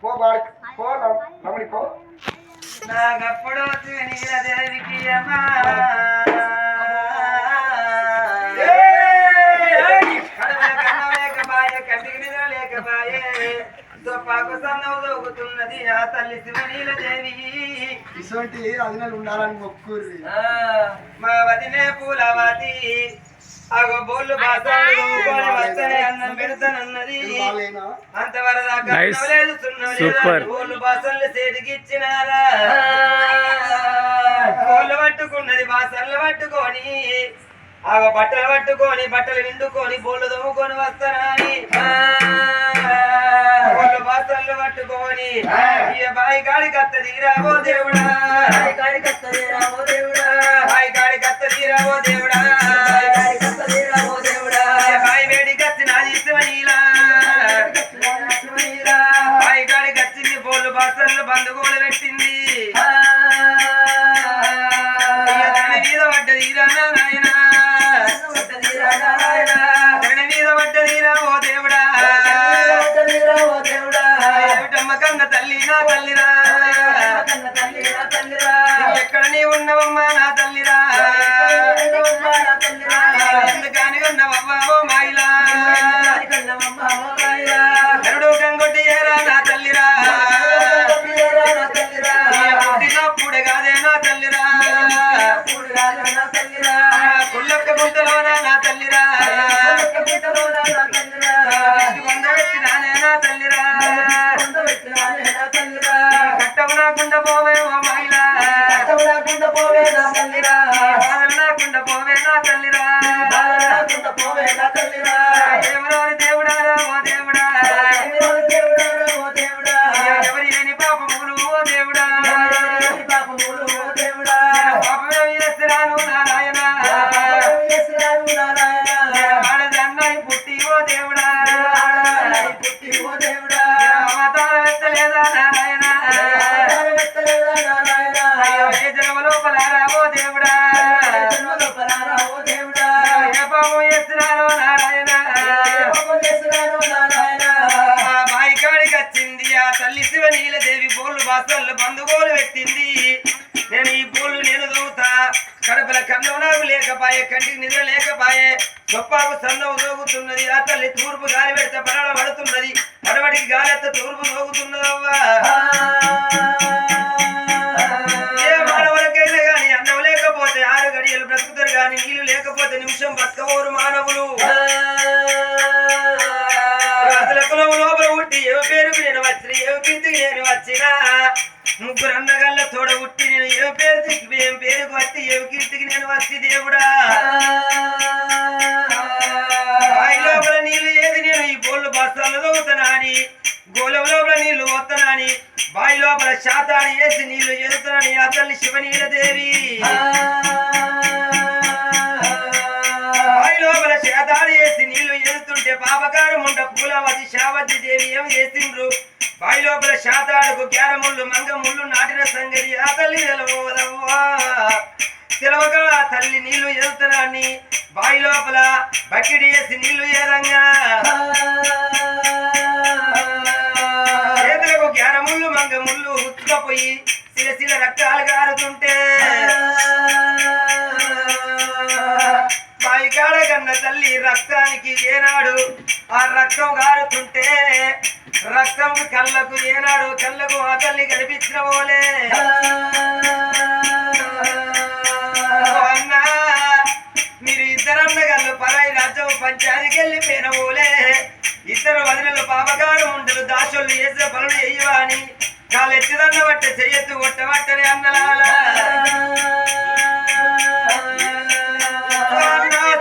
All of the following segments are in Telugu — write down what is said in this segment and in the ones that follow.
పో పో రమణి పో నాకప్పుడు నీలదేవికి అమ్మా లేకపాయే కంటికి నిద్ర లేకపాయే పాకు సన్నవు దొగుతున్నది ఆ తల్లి శివనీలదేవి ఇటువంటి అదినలు ఉండాలని మొక్కుర్రి మా వదినే పూలవతి అగో బోళ్ళు బాసాలు వస్తాయి అన్నం పెడతానన్నది అంతవరదాకా బోళ్ళు బాసళ్ళు చేతికి ఇచ్చినారా బోళ్ళు పట్టుకున్నది బాసళ్ళు పట్టుకొని అగో బట్టలు పట్టుకొని బట్టలు విండుకొని బోళ్ళు దొమ్ముకొని వస్తానని బోళ్ళు బాసళ్ళు పట్టుకొని బాయి కాడి కత్త తీరావో దేవుడా బాయి కాడి కత్త తీరావో దేవుడా బాయి కాడి కత్త తీరావో దేవుడా బాయి వేడి కత్తి నాది శివనీలా బాయి కాడి కత్తింది బోళ్ళు బాసళ్ళు బంధుగోలు పెట్టింది మీద పడ్డది నాయన మీద పడ్డదిరా ఓ దేవుడా ఏమిటమ్మ కన్న తల్లి నా తల్లిరా ఎక్కడ నీ ఉన్నవమ్మా నా తల్లిరా ఎందుకని ఉన్నవమ్మా ఓ మాయిలా కరుడు కంగొట్టి ఏరా నా తల్లిరా పుట్టినప్పుడే కాదే నా తల్లిరా కుళ్ళొక్క గుంటలోనా నా తల్లిరా పొందబెట్టినానే నా తల్లిరా కట్టవు నాకుండా పోవే ఓ మహిళ నాకుండా పోవే నా తల్లిరా ఎవరోని దేవుడారా ఓ దేవుడా ఎవరి లేని పాపములు ఓ దేవుడా పాపమే చేస్తున్నాను నారాయణ ఆడదన్నాయి పుట్టి ఓ దేవుడా అవతారం ఎత్తలేదా నారాయణ అయ్యో ఏ జన్మ లోపలారా ఓ దేవుడా ఏ పాపం చేస్తున్నారో నారాయణ బాయి కాడికి వచ్చింది ఆ తల్లి శివనీలదేవి బోళ్ళు బాసళ్ళు బంధుగోలు పెట్టింది నేను ఈ బోళ్ళు నేను దోగుతా కడపల కన్ను నాకు లేకపాయే కంటికి నిద్ర లేకపాయే గొప్పకు సన్నవు దోగుతున్నది ఆ తల్లి తూర్పు గాలి పెడితే పరాడ పడుతున్నది పడవడికి గాలెత్త తూర్పు దోగుతున్నదవ్వా ఏ మానవులకైనా గాని అన్నం లేకపోతే 6 గడియలు బ్రతుకుతారు గాని నీళ్లు లేకపోతే నిమిషం బతకవోరు మానవులు అసలు కులం లోపల ఉట్టి ఏ పేరుకు నేను వచ్చిన ఏ కిందికి నేను వచ్చినా ముగ్గురు అన్నగాళ్ళ తోడ ఉట్టి నేను ఏ పేరుకు వచ్చి ఏ కీర్తికి నేను వచ్చి దేవుడా బాయి లోపల నీళ్లు ఏది నేను ఈ బోళ్ళు బస్తాలు దోగుతానా అని గోళం లోపల నీళ్లు వస్తానా అని బాయి లోపల శాతాన్ని వేసి నీళ్లు ఎదుగుతానని ఆ తల్లి శివనీలదేవి బాయి లోపల శాతాన్ని వేసి నీళ్లు ఎదుగుతుంటే పాపకారం ఉంట పూలవతి శావతి దేవి ఏం చేసిండ్రు బాయి లోపల శాతాడుకు క్యారముళ్ళు మంగముళ్ళు నాటిన సంగతి ఆ తల్లి తెలవదవ్వా తెలవక ఆ తల్లి నీళ్లు ఎదుగుతానని బాయి లోపల బకెట్ వేసి నీళ్లు ఏదంగా చేతులకు క్యారముళ్ళు మంగముళ్ళు ఉచ్చుకపోయి శిల రక్తాలు గారుతుంటే బాయి కాడ కన్న తల్లి రక్తానికి ఏనాడు ఆ రక్తం గారుతుంటే రక్తం కళ్ళకు ఏనాడు కళ్ళకు ఆ తల్లి కనిపించిన పోలే అన్నా మీరు ఇద్దరన్న కళ్ళు పరాయి రాజ్యం పంచానికి వెళ్ళిపోయిన పోలే ఇద్దరు వదినలు పాపగారు ఉండలు దాసోళ్ళు చేసిన పనులు చెయ్యవా అని కాలు ఎత్తిదన్న బట్టే చెయ్యొద్దు కొట్టబట్టని అన్నలాలా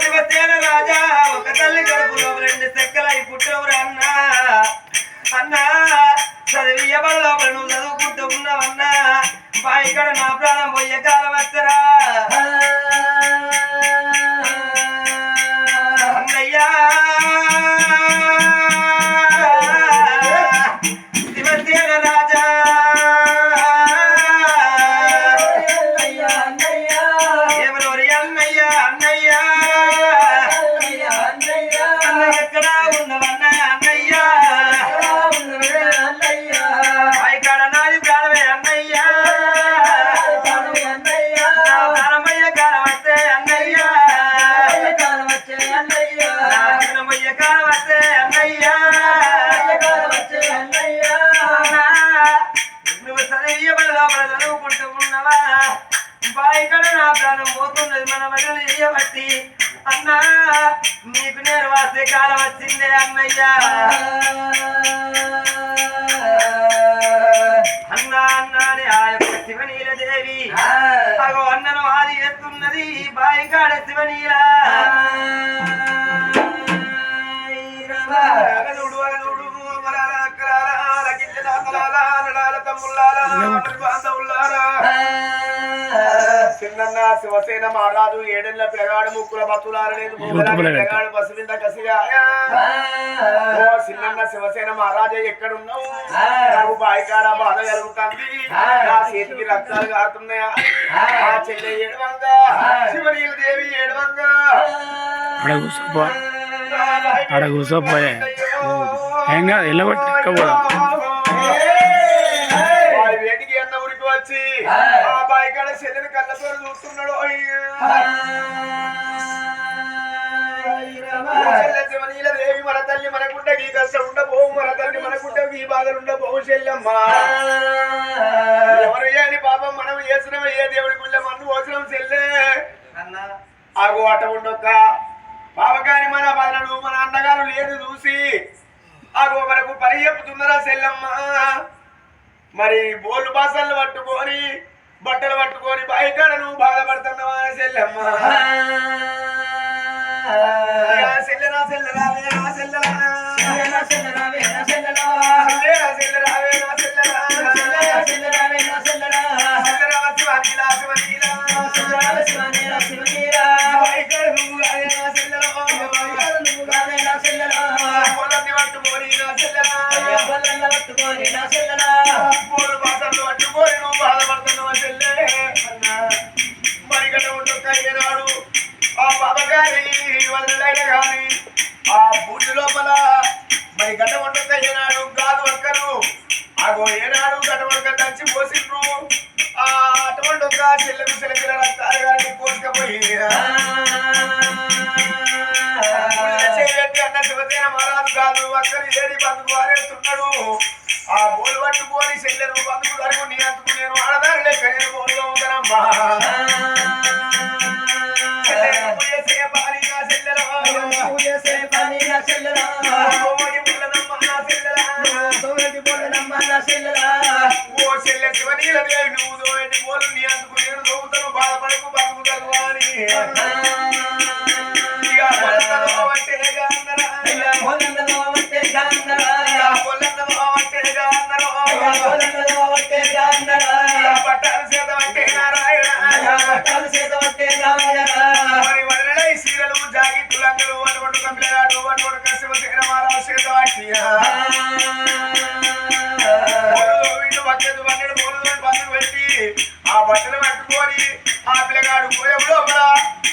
శివసేన రాజా ఒక తల్లి కడుపులో 2 సెక్కలై పుట్టవురు అన్నా అన్నా చదివియ లోపల నువ్వు చదువుకుంటూ ఉన్నావన్నా బాయి ఇక్కడ నా ప్రాణం పోయే కాలం వస్తారా అన్నయ్యా శివసేన రాజా ఎవరోరి అన్నయ్యా అన్నయ్యా ఎక్కడా ఉన్నవన్నా అన్నయ్యా అన్నా నీకు నేను వస్తే కాలం వచ్చిందే అన్నయ్యా అన్నా అన్నాని ఆ యొక్క శివనీలదేవి అగో అన్నను ఆది ఎత్తున్నది బాయికాడ శివనీల అగదుడు అగదుడు మలాల అక్కలాల ఆలకించిన తలాల నడాల తమ్ముళ్ళాల బాంధవుల్లారా చిన్న శివసేన మహారాజు ఏడెళ్ళ పిల్లగాడు ముక్కుల బతులారలేదు పిల్లగాడు పసివింద కసిగా ఓ చిన్న శివసేన మహారాజు ఎక్కడున్నావు నాకు బాయికాడ బాధ కలుగుతుంది నా చేతికి రక్తాలు కారుతున్నాయా ఆ చెల్లె ఏడవంగా శివనీల దేవి ఏడవంగా ఆడ కూర్చోపోయా ఏం కాదు వెళ్ళబట్టి వాడి వేటికి అన్న ఊరికి వచ్చి ఆ బాయికాడ చెల్లెని కళ్ళతో చూస్తున్నాడు శివనీల దేవి మన తల్లి మనకుంటే ఈ కష్టం ఉండబోవు మన తల్లి మనకుంటే ఈ బాధలు ఉండబోవు చెల్లెమ్మ ఎవరు ఏని పాపం మనం చేసినాం ఏ దేవుడి గుళ్ళ మన్ను పోసినాం చెల్లె ఆగు అట ఉండొక్క పాపకాని మన బదలు మన అన్నగారు లేదు చూసి ఆగు మనకు పని చెప్పుతున్నారా చెల్లెమ్మ మరి బోళ్ళు బాసలు పట్టుకొని బట్టలు పట్టుకొని బయకాడ నువ్వు బాధపడుతున్నావా చెల్లెమ్మ చెల్లెరా చెల్లెరావే నా చెల్లెరా చెల్లెరావే నా చెల్లెరా చెల్లెరావే నా చెల్లెరా చెల్లెరావే నా చెల్లెరా చెల్లెరా శివనీలా శివనీలా చెల్లెరా శివనీలా శివనీలా బయకాడ నువ్వు గానే నా చెల్లెరా బయకాడ నువ్వు గానే నా చెల్లెరా పొలంని పట్టుకొని నా చెల్లెరా పొలంని పట్టుకొని నా చెల్లెరా బోళ్ళు బాసలు పట్టుకొని నువ్వు బాధపడుతున్నావా చెల్లె మరి గట్ట ఉండొక్క ఏనాడు ఆ బాబగారి వదలైన కానీ ఆ బూటి లోపల మరి గడ్డ వండుక ఏనాడు కాదు ఒక్కరు ఆగో ఏనాడు గడ్డ వండుక దంచి పోసిండ్రు ఆ అటువంటి ఒక చెల్లెకు చెల్లెల రక్తాలు కానీ కోసుకపోయి అన్న శివసేన మహారాజు కాదు అక్కడి ఏరి బంధుకు వారేస్తున్నాడు ఆ బోలు పట్టుకొని చెల్లెను బంధుకు దరుగు నీ అందుకు నేను ఆడదాని లెక్క నేను బోలుగా ఉంటానమ్మా శివనీల దేవి నువ్వు దోటి బోలు నీ అందుకు నేను దోగుతాను బాధపడకు బతుకుతాను అని పట్టాలు చేత అంటే నారాయణ మరి వదలై సీరలు జాకెట్లు అందరూ అటువంటి కంపెనీలు అటువంటి శివసేన మహారాజు చేత పెట్టి ఆ బట్టలు పట్టుకొని ఆ పిల్లగాడు పోయే లోపల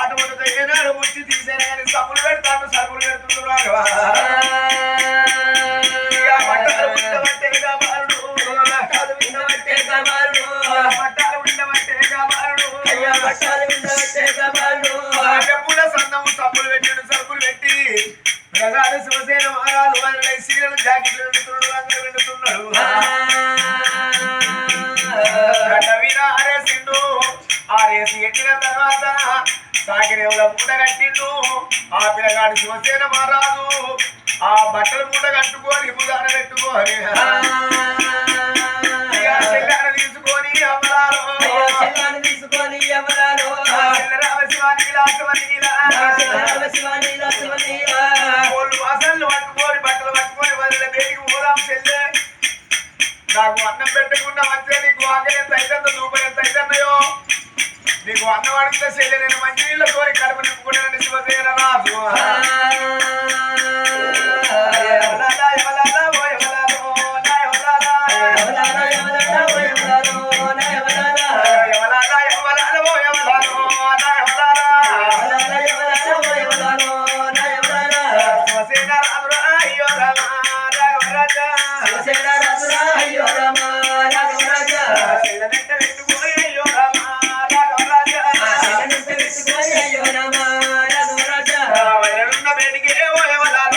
అటువంటి ఏనాడు ముచ్చి తీసేనా కానీ సబ్బులు పెడతాను సబ్బులు పెడుతున్నాడు పట్టాలు ఉండబట్టే కామారుడు పట్టాలు ఉండబట్టే కామారుడు పట్టాలు ఉండబట్టే కామారుడు పట్టాలు ఉండబట్టే కామారుడు చెప్పుల సన్నము సబ్బులు పెట్టాడు సబ్బులు పెట్టి పిల్లగాడు శివసేన మహారాజు వదిలే సీరియల్ జాకెట్లు వెళ్తున్నాడు అందరూ వెళ్తున్నాడు ఆరేసిండు ఆరేసి ఎక్కిన తర్వాత సాగిరేవుల మూట కట్టిండు ఆ పిల్లగాడు శివసేన మహారాజు ఆ బట్టలు మూట కట్టుకొని ముదాన పెట్టుకొని చెల్లాన్ని తీసుకొని అమరాలు వాసనలు పట్టుకొని బట్టలు పట్టుకొని వదిలే బయటికి పోదాం చెల్లె నాకు అన్నం పెట్టకుండా మంచిగా నీకు ఆకలి ఎంత అవుతుందో రూపాయి ఎంత అవుతున్నాయో నీకు అన్నం అడిగితే చెల్లె నేను మంచి నీళ్ళ కోరి కడుపు నింపుకునే శివసేన రాజు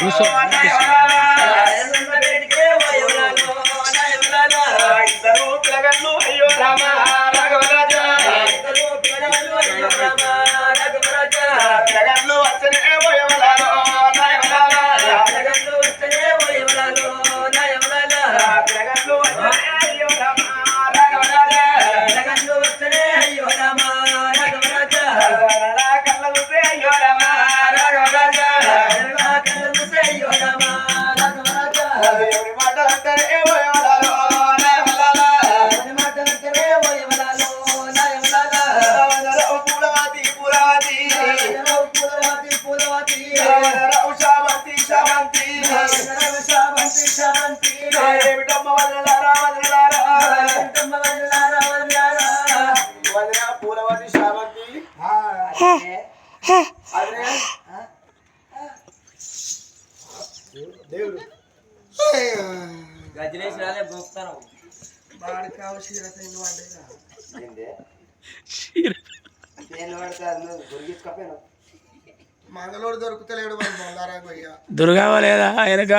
Eso. ఏమిటమ్మ వదలలారా వదిన పూలవతి శామంతి అదే దేవుడు గజనేశ్వరాలే గోపుతాను బాడకావు శీరసైన వాడేరా మంగళూరు దొరుకుతలేడు మరి మొల్లారా పోయ్యా దుర్గావ లేదా ఆయనక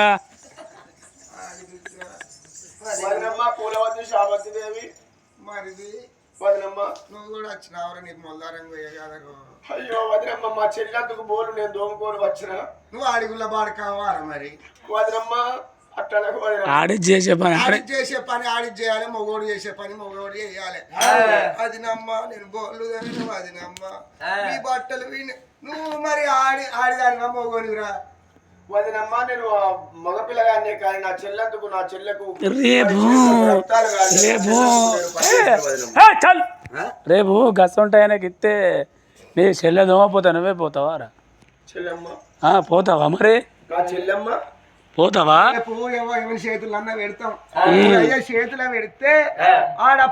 వదినమ్మ పూలవతి శామంతి దేవి మరిది వదినమ్మ నువ్వు కూడా వచ్చినావురా నీకు మొల్లారం పోయ్యా అయ్యో వదినమ్మ మా చెల్లెందుకు బోలు నేను దోముకోని వచ్చిన నువ్వు అడుగుల బాడకావారా మరి వదినమ్మ అట్లా ఆడి చేసే పని ఆడికి చేసే పని ఆడికి చేయాలి మొగోడు చేసే పని మొగోడు చేయాలి అది నమ్మ నేను బోళ్ళు అది నమ్మ నీ బట్టలు నువ్వు మరి ఆడిదానివా మొగోనిరా వదినమ్మ నేను మగపిల్లగానే కానీ నా చెల్లెందుకు నా చెల్లెకు రేపు గసంటే ఆయనకి ఇస్తే నీ చెల్లె దోమపోతా నువ్వే పోతావా రా చెల్లెమ్మ పోతావా మరి నా చెల్లెమ్మ పోతావా రేపు ఎవరి చేతులన్నా పెడతాం చేతులు పెడితే ఆడ